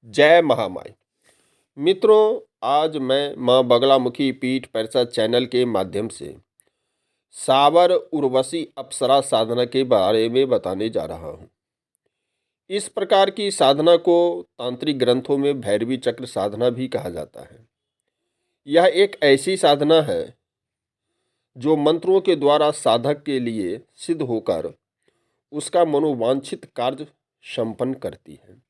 जय महामाई। मित्रों, आज मैं माँ बगलामुखी पीठ परिषद चैनल के माध्यम से सावर उर्वशी अप्सरा साधना के बारे में बताने जा रहा हूँ। इस प्रकार की साधना को तांत्रिक ग्रंथों में भैरवी चक्र साधना भी कहा जाता है। यह एक ऐसी साधना है जो मंत्रों के द्वारा साधक के लिए सिद्ध होकर उसका मनोवांछित कार्य संपन्न करती है।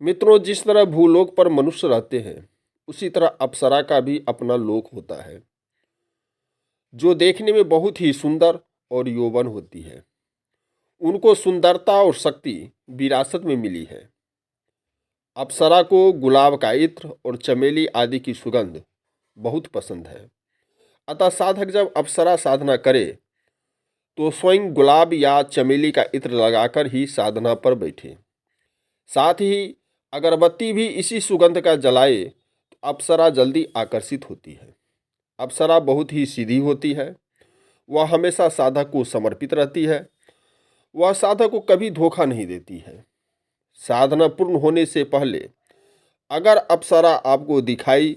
मित्रों, जिस तरह भूलोक पर मनुष्य रहते हैं उसी तरह अप्सरा का भी अपना लोक होता है जो देखने में बहुत ही सुंदर और यौवन होती है। उनको सुंदरता और शक्ति विरासत में मिली है। अप्सरा को गुलाब का इत्र और चमेली आदि की सुगंध बहुत पसंद है। अतः साधक जब अप्सरा साधना करे तो स्वयं गुलाब या चमेली का इत्र लगाकर ही साधना पर बैठे। साथ ही अगरबत्ती भी इसी सुगंध का जलाए तो अप्सरा जल्दी आकर्षित होती है। अप्सरा बहुत ही सीधी होती है। वह हमेशा साधक को समर्पित रहती है। वह साधक को कभी धोखा नहीं देती है। साधना पूर्ण होने से पहले अगर अप्सरा आपको दिखाई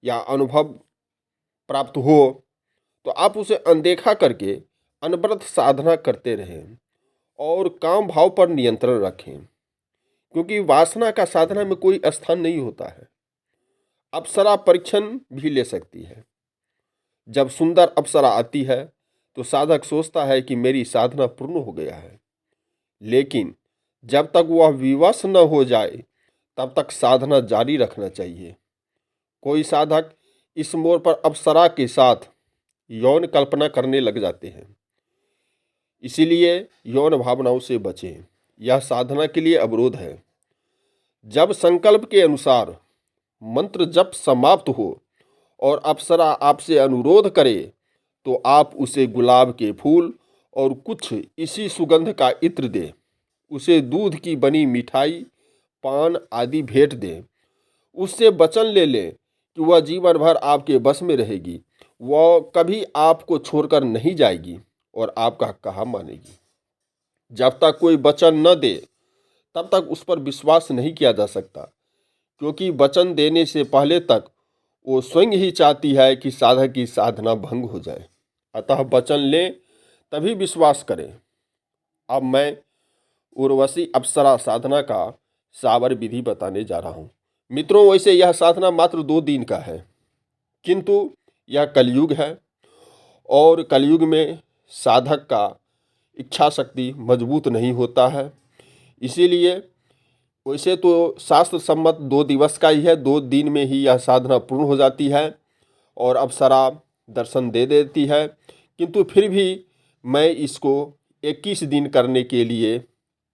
या अनुभव प्राप्त हो तो आप उसे अनदेखा करके अनवरत साधना करते रहें और काम भाव पर नियंत्रण रखें, क्योंकि वासना का साधना में कोई स्थान नहीं होता है। अप्सरा परीक्षण भी ले सकती है। जब सुंदर अप्सरा आती है तो साधक सोचता है कि मेरी साधना पूर्ण हो गया है, लेकिन जब तक वह विवश न हो जाए तब तक साधना जारी रखना चाहिए। कोई साधक इस मोड़ पर अप्सरा के साथ यौन कल्पना करने लग जाते हैं, इसीलिए यौन भावनाओं से बचें। यह साधना के लिए अवरोध है। जब संकल्प के अनुसार मंत्र जप समाप्त हो और अप्सरा आपसे अनुरोध करे तो आप उसे गुलाब के फूल और कुछ इसी सुगंध का इत्र दें। उसे दूध की बनी मिठाई, पान आदि भेंट दें। उससे वचन ले लें कि वह जीवन भर आपके बस में रहेगी। वह कभी आपको छोड़कर नहीं जाएगी और आपका कहा मानेगी। जब तक कोई वचन न दे तब तक उस पर विश्वास नहीं किया जा सकता, क्योंकि वचन देने से पहले तक वो स्वयं ही चाहती है कि साधक की साधना भंग हो जाए। अतः वचन लें तभी विश्वास करें। अब मैं उर्वशी अप्सरा साधना का सावर विधि बताने जा रहा हूँ। मित्रों, वैसे यह साधना मात्र 2 दिन का है, किंतु यह कलयुग है और कलयुग में साधक का इच्छा शक्ति मजबूत नहीं होता है। इसीलिए वैसे तो शास्त्र सम्मत 2 दिवस का ही है। 2 दिन में ही यह साधना पूर्ण हो जाती है और अप्सरा दर्शन दे देती है, किंतु फिर भी मैं इसको 21 दिन करने के लिए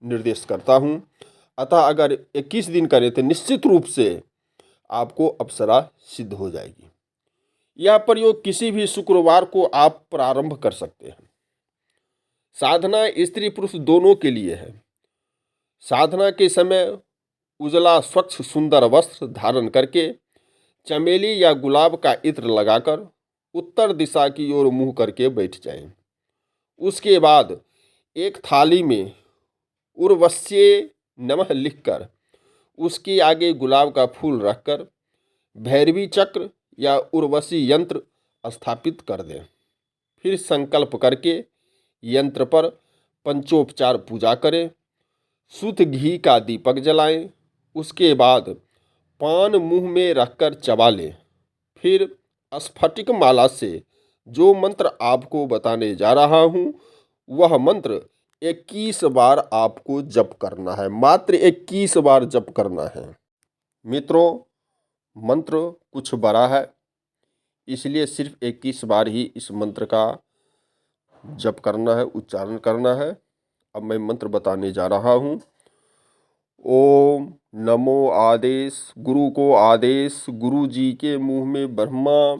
निर्देश करता हूँ। अतः अगर 21 दिन करें तो निश्चित रूप से आपको अप्सरा सिद्ध हो जाएगी। यह प्रयोग किसी भी शुक्रवार को आप प्रारंभ कर सकते हैं। साधना स्त्री पुरुष दोनों के लिए है। साधना के समय उजला स्वच्छ सुंदर वस्त्र धारण करके चमेली या गुलाब का इत्र लगाकर उत्तर दिशा की ओर मुंह करके बैठ जाएं। उसके बाद एक थाली में उर्वश्ये नमः लिखकर उसके आगे गुलाब का फूल रखकर भैरवी चक्र या उर्वशी यंत्र स्थापित कर दें। फिर संकल्प करके यंत्र पर पंचोपचार पूजा करें। शुद्ध घी का दीपक जलाएं। उसके बाद पान मुंह में रखकर चबा लें। फिर स्फटिक माला से जो मंत्र आपको बताने जा रहा हूं वह मंत्र 21 बार आपको जप करना है। मात्र 21 बार जप करना है। मित्रों, मंत्र कुछ बड़ा है, इसलिए सिर्फ 21 बार ही इस मंत्र का जप करना है, उच्चारण करना है। अब मैं मंत्र बताने जा रहा हूँ। ओम नमो आदेश, गुरु को आदेश, गुरु जी के मुंह में ब्रह्मा,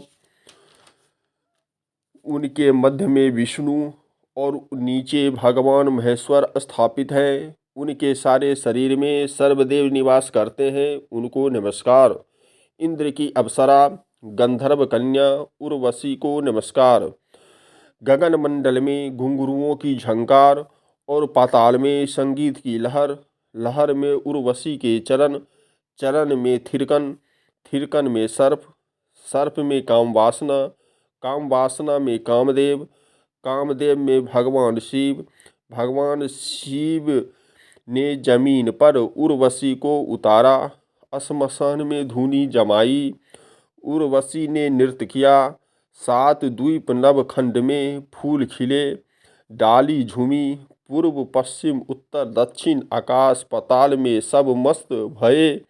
उनके मध्य में विष्णु और नीचे भगवान महेश्वर स्थापित हैं। उनके सारे शरीर में सर्वदेव निवास करते हैं। उनको नमस्कार। इंद्र की अप्सरा गंधर्व कन्या उर्वशी को नमस्कार। गगन मंडल में घुंघरुओं की झंकार और पाताल में संगीत की लहर, लहर में उर्वशी के चरण, चरण में थिरकन, थिरकन में सर्प, सर्प में काम वासना, काम वासना में कामदेव, कामदेव में भगवान शिव, भगवान शिव ने जमीन पर उर्वशी को उतारा, श्मशान में धूनी जमाई, उर्वशी ने नृत्य किया, 7 द्वीप नवखंड में फूल खिले, डाली झूमी, पूर्व पश्चिम उत्तर दक्षिण आकाश पाताल में सब मस्त भये,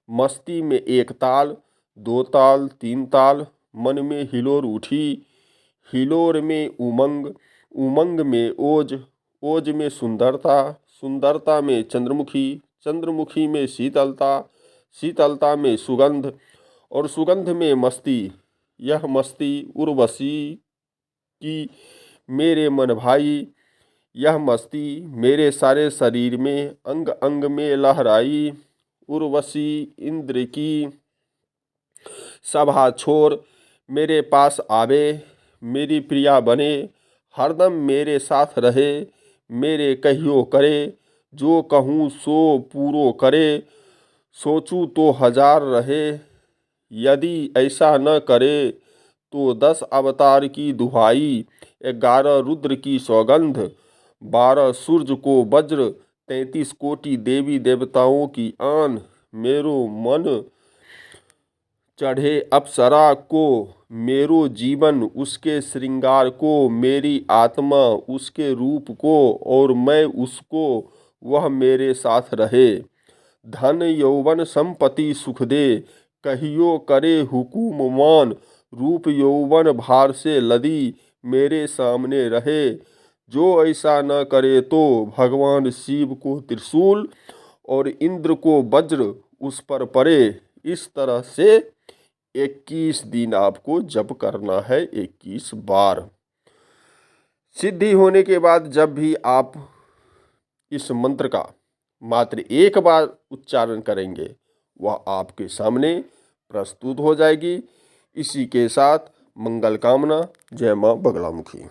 मस्ती में 1 ताल 2 ताल 3 ताल, मन में हिलोर उठी, हिलोर में उमंग, उमंग में ओज, ओज में सुंदरता, सुंदरता में चंद्रमुखी, चंद्रमुखी में शीतलता, शीतलता में सुगंध और सुगंध में मस्ती। यह मस्ती उर्वशी की मेरे मन भाई, यह मस्ती मेरे सारे शरीर में अंग अंग में लहराई। उर्वशी इंद्र की सभा छोड़ मेरे पास आवे, मेरी प्रिया बने, हरदम मेरे साथ रहे, मेरे कहियो करे, जो कहूँ सो पूरो करे, सोचूं तो 1000 रहे, यदि ऐसा न करे तो 10 अवतार की दुहाई, 11 रुद्र की सौगंध, 12 सूर्य को वज्र, 33 कोटि देवी देवताओं की आन, मेरो मन चढ़े अप्सरा को, मेरो जीवन उसके श्रृंगार को, मेरी आत्मा उसके रूप को, और मैं उसको, वह मेरे साथ रहे। धन यौवन संपत्ति सुख दे, कहियो करे हुकुम मान, रूप यौवन भार से लदी, मेरे सामने रहे। जो ऐसा न करे तो भगवान शिव को त्रिशूल और इंद्र को वज्र उस पर पड़े। इस तरह से 21 दिन आपको जप करना है, 21 बार। सिद्धि होने के बाद जब भी आप इस मंत्र का मात्र 1 बार उच्चारण करेंगे, वह आपके सामने प्रस्तुत हो जाएगी। इसी के साथ मंगल कामना। जय मां बगलामुखी।